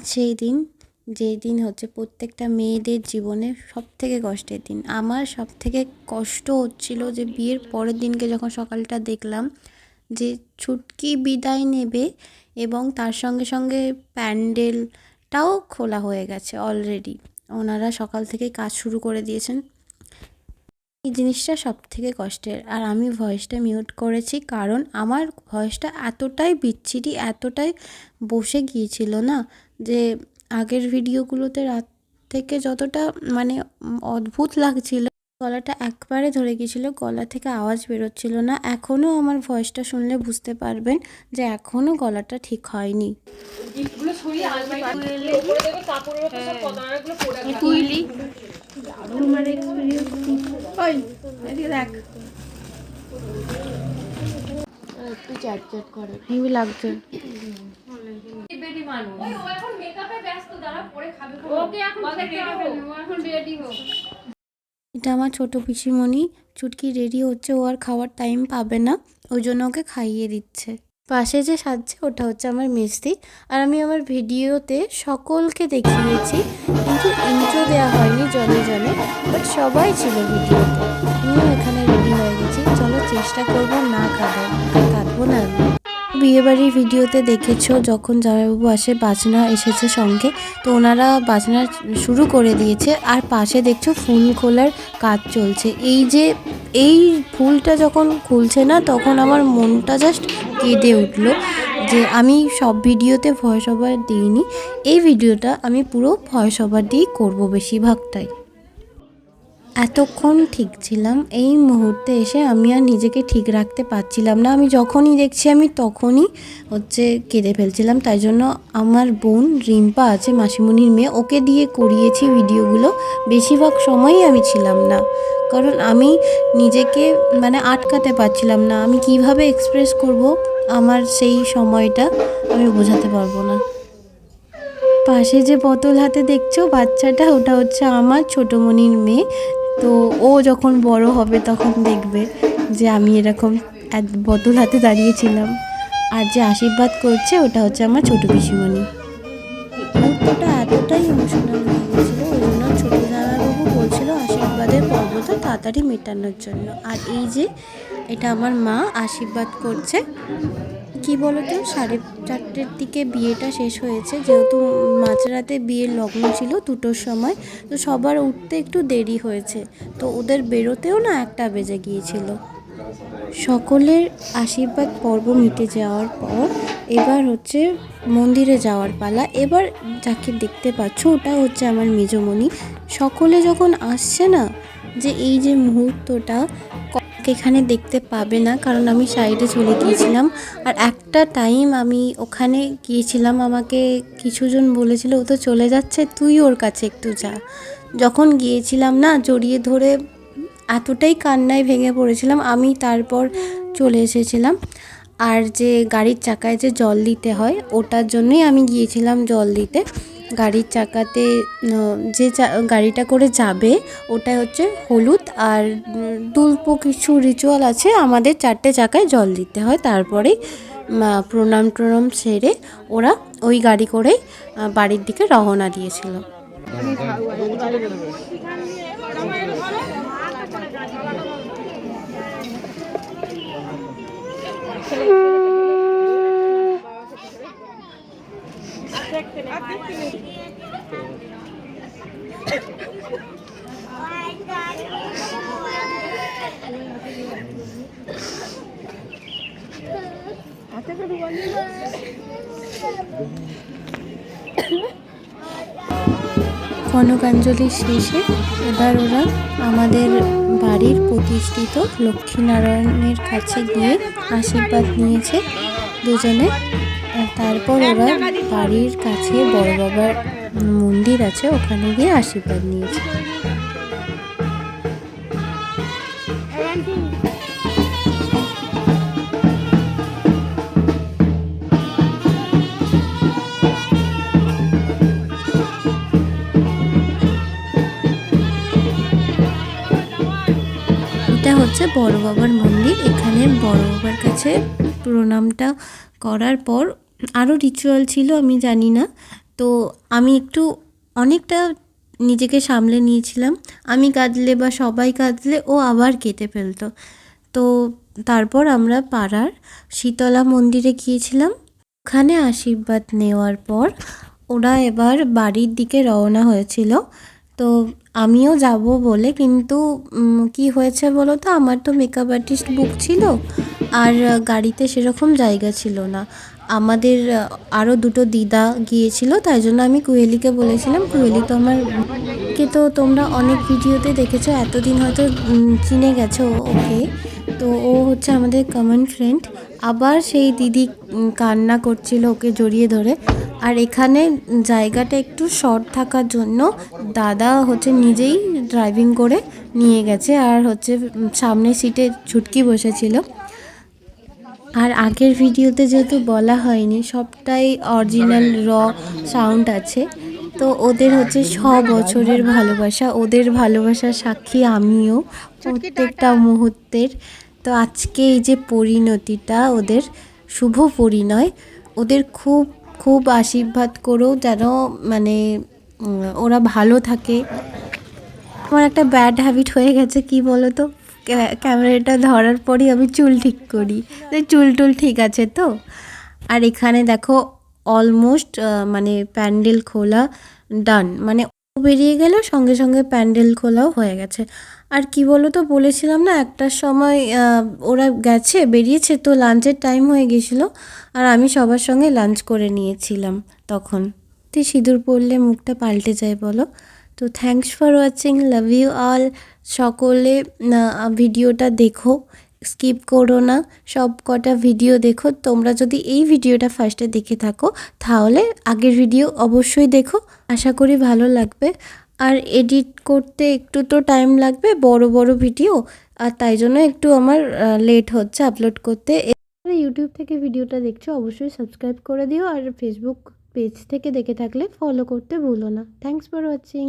আজ সেই দিন, যেই দিন হচ্ছে প্রত্যেকটা মেয়েদের জীবনে সবথেকে কষ্টের দিন। আমার সবথেকে কষ্ট হচ্ছিল যে বিয়ের পরের দিনকে যখন সকালটা দেখলাম যে ছুটকি বিদায় নেবে এবং তার সঙ্গে সঙ্গে প্যান্ডেলটাও খোলা হয়ে গেছে অলরেডি। ওনারা সকাল থেকেই কাজ শুরু করে দিয়েছেন। এই জিনিসটা সবথেকে কষ্টের। আর আমি ভয়েসটা মিউট করেছি কারণ আমার ভয়েসটা এতটাই বিচ্ছিরি, এতটাই বসে গিয়েছিল না, যে আগের ভিডিওগুলোতে রাত থেকে যতটা মানে অদ্ভুত লাগছিল, গলাটা একবারে ধরে গিয়েছিল, গলা থেকে আওয়াজ বেরোচ্ছিল না। এখনও আমার ভয়েসটা শুনলে বুঝতে পারবেন যে এখনও গলাটা ঠিক হয়নি। একটু চ্যাট চ্যাট করে হেভি লাগছে। এটা আমার ছোট পিসিমণি, চুটকি রেডি হচ্ছে, ও আর খাওয়ার টাইম পাবে না, ওই জন্য ওকে খাইয়ে দিচ্ছে। পাশে যে সাজছে ওটা হচ্ছে আমার মিস্তি। আর আমি আমার ভিডিওতে সকলকে দেখিয়েছি, কিন্তু ইন্ট্রো দেওয়া হয়নি জনে জনে, বাট সবাই ছিল ভিডিওতে। আমিও এখানে রেডি হয়ে গেছি, চলো চেষ্টা করবো না কাঁদার, আর কাঁদবো না আমি। বিয়েবাড়ির ভিডিওতে দেখেছো যখন জামাইবাবু আসে বাজনা এসেছে সঙ্গে, তো ওনারা বাজনা শুরু করে দিয়েছে। আর পাশে দেখছো ফুল খোলার কাজ চলছে। এই ফুলটা যখন খুলছে না, তখন আমার মনটা জাস্ট কেঁদে উঠলো যে আমি সব ভিডিওতে ভয়েস ওভার দিইনি, এই ভিডিওটা আমি পুরো ভয়েস ওভার দিয়েই করবো বেশিরভাগটাই। এতক্ষণ ঠিক ছিলাম, এই মুহূর্তে এসে আমি আর নিজেকে ঠিক রাখতে পারছিলাম না। আমি যখনই দেখছি আমি তখনই কেঁদে ফেলছিলাম। তাই জন্য আমার বোন রিম্পা আছে, মাসিমণির মেয়ে, ওকে দিয়ে করিয়েছি ভিডিওগুলো। বেশিরভাগ সময়ই আমি ছিলাম না, কারণ আমি নিজেকে আটকাতে পারছিলাম না। আমি কিভাবে এক্সপ্রেস করব আমার সেই সময়টা আমি বোঝাতে পারবো না। পাশে যে বোতল হাতে দেখছো বাচ্চাটা, ওটা হচ্ছে আমার ছোটোমণির মেয়ে। তো ও যখন বড় হবে তখন দেখবে যে আমি এরকম বোতল হাতে দাঁড়িয়েছিলাম। আর যে আশীর্বাদ করছে ওটা হচ্ছে আমার ছোটো পিসিমণি। মুহূর্তটা এতটাই ইমোশনাল হয়ে গেছিলো, ওই জন্য ছোটো জামাইবাবু বলছিল আশীর্বাদের পর্বটা তাড়াতাড়ি মেটানোর জন্য। আর এই যে এটা আমার মা আশীর্বাদ করছে। কি বলতো, 4:30-র দিকে বিয়েটা শেষ হয়েছে, যেহেতু মাঝরাতে বিয়ের লগ্ন ছিল 2টোর সময়, তো সবার উঠতে একটু দেরি হয়েছে, তো ওদের বেরোতেও না 1টা বেজে গিয়েছিল। সকলের আশীর্বাদ পর্ব মিটে যাওয়ার পর এবার হচ্ছে মন্দিরে যাওয়ার পালা। এবার যাকে দেখতে পাচ্ছ ওটা হচ্ছে আমার মেজোমণি। সকলে যখন আসছে না, যে এই যে মুহূর্তটা এখানে দেখতে পাবে না, কারণ আমি সাইডে চলে গিয়েছিলাম। আর একটা টাইম আমি ওখানে গিয়েছিলাম, আমাকে কিছুজন বলেছিল ও তো চলে যাচ্ছে, তুই ওর কাছে একটু যা। যখন গিয়েছিলাম না, জড়িয়ে ধরে এতটাই কান্নায় ভেঙে পড়েছিলাম আমি, তারপর চলে এসেছিলাম। আর যে গাড়ির চাকায় যে জল দিতে হয়, ওটার জন্যই আমি গিয়েছিলাম জল দিতে। গাড়ির চাকাতে যে গাড়িটা করে যাবে ওটা হচ্ছে হলুদ আর দুল্প কিছু রিচুয়াল আছে, আমাদের 4টে চাকায় জল দিতে হয়। তারপরেই প্রণাম সেরে ওরা ওই গাড়ি করেই বাড়ির দিকে রওনা দিয়েছিল। কনকাঞ্জলি শেষে এবার ওরা আমাদের বাড়ির প্রতিষ্ঠিত লক্ষ্মীনারায়ণের কাছে গিয়ে আশীর্বাদ নিয়েছে দুজনে। তারপর ওরা বাড়ির কাছে বড় বাবার মন্দির আছে, ওখানে গিয়ে আশীর্বাদ নিয়েছে। এটা হচ্ছে বড় বাবার মন্দির। এখানে বড় বাবার কাছে প্রণামটা করার পর আরও রিচুয়াল ছিল, আমি জানি না, তো আমি একটু অনেকটা নিজেকে সামলে নিয়েছিলাম। আমি কাঁদলে বা সবাই কাঁদলে ও আবার কেঁদে ফেলতো। তো তারপর আমরা পাড়ার শীতলা মন্দিরে গিয়েছিলাম। ওখানে আশীর্বাদ নেওয়ার পর ওরা এবার বাড়ির দিকে রওনা হয়েছিল। তো আমিও যাব বলে, কিন্তু কি হয়েছে বলো তো, আমার তো মেকআপ আর্টিস্ট বুক ছিল আর গাড়িতে সেরকম জায়গা ছিল না। আমাদের আরও দুটো দিদা গিয়েছিল, তাই জন্য আমি কুহেলিকে বলেছিলাম। কুহেলি তো আমার কে তো তোমরা অনেক ভিডিওতে দেখেছো, এতদিন হয়তো চিনে গেছো ওকে। তো ও হচ্ছে আমাদের কমন ফ্রেন্ড। আবার সেই দিদি কান্না করছিল ওকে জড়িয়ে ধরে। আর এখানে জায়গাটা একটু শর্ট থাকার জন্য দাদা হচ্ছে নিজেই ড্রাইভিং করে নিয়ে গেছে, আর হচ্ছে সামনের সিটে ছুটকি বসেছিল। আর আগের ভিডিওতে যেহেতু বলা হয়নি, সবটাই অরিজিনাল সাউন্ড আছে। তো ওদের হচ্ছে 6 বছরের ভালোবাসা, ওদের ভালোবাসার সাক্ষী আমিও প্রত্যেকটা মুহূর্তের। তো আজকে এই যে পরিণতিটা ওদের, শুভ পরিণয়, ওদের খুব খুব আশীর্বাদ করো যেন মানে ওরা ভালো থাকে। আমার একটা ব্যাড হ্যাবিট হয়ে গেছে, কি বলো তো, ক্যামেরাটা ধরার পরই আমি চুল ঠিক করি। চুল টুল ঠিক আছে তো। আর এখানে দেখো অলমোস্ট মানে প্যান্ডেল খোলা ডান, মানে বেরিয়ে গেল সঙ্গে সঙ্গে প্যান্ডেল খোলাও হয়ে গেছে। আর কি বলো তো, বলেছিলাম না একটার সময় ওরা গেছে, বেরিয়েছে, তো লাঞ্চের টাইম হয়ে গেছিলো আর আমি সবার সঙ্গে লাঞ্চ করে নিয়েছিলাম তখন। তুই সিঁদুর পরলে মুখটা পাল্টে যায় বলো। তো thanks for watching, love you all. সকলে ভিডিওটা দেখো, স্কিপ করো না, সব কটা ভিডিও দেখো। তোমরা যদি এই ভিডিওটা ফার্স্টে দেখে থাকো তাহলে আগের ভিডিও অবশ্যই দেখো, আশা করি ভালো লাগবে। আর এডিট করতে একটু তো টাইম লাগবে, বড় বড় ভিডিও, আর তাই জন্য একটু আমার লেট হচ্ছে আপলোড করতে। ইউটিউব থেকে ভিডিওটা দেখছো অবশ্যই সাবস্ক্রাইব করে দিও, আর ফেসবুক পেজ থেকে দেখে থাকলে ফলো করতে ভুলো না। Thanks for watching.